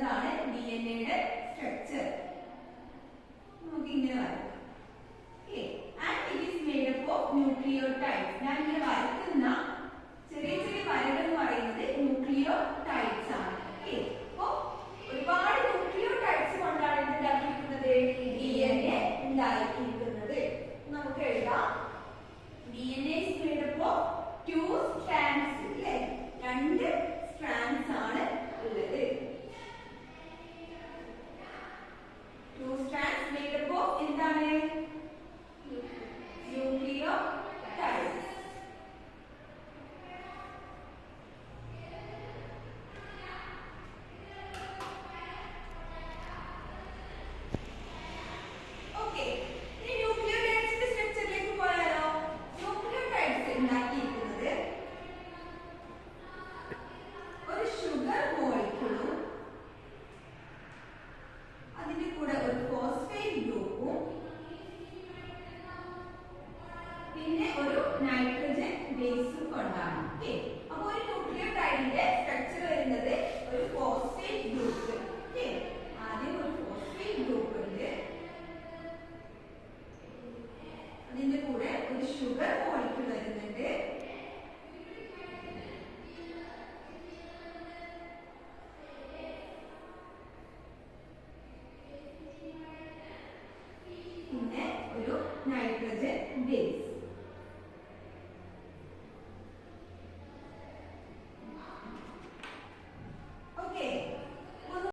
വരയ്ക്കുന്നതാണ് DNA structure. നമുക്ക് ഇങ്ങനെ വരയ്ക്കാം. And it is made up of nucleotides. ഞാൻ ഇങ്ങനെ വരയ്ക്കുന്ന ചെറിയ ചെറിയ വരകൾ എന്ന് പറയുന്നത് ന്യൂക്ലിയോടൈഡ്സ് ആണ്. അപ്പോൾ ഒരുപാട് ന്യൂക്ലിയോടൈഡ്സ് കൊണ്ടാണ് ഉണ്ടാക്കിയിരിക്കുന്നത് DNA ഉണ്ടാക്കിയിരിക്കുന്നത്. നമുക്ക് എഴുതാം DNA is made up of 2 strands. അല്ലേ, 2 strands ആണ് ഉള്ളത്. 2 strands made up of എന്താണ് nucleotides. Okay, ഈ ന്യൂക്ലിയോടൈഡ്സിന്റെ സ്ട്രക്ചറിലേക്ക് പോയാലോ. ന്യൂക്ലിയോടൈഡ്സ് ഉണ്ടാക്കിയിരിക്കുന്നത് ഒരു ഷുഗർ മോളിക്യൂളും അതിന്റെ കൂടെ ഒരു ഫോസ്ഫേറ്റ് ഗ്രൂപ്പും പിന്നെ ഒരു നൈട്രജൻ ബേസും കൊണ്ടാണ്.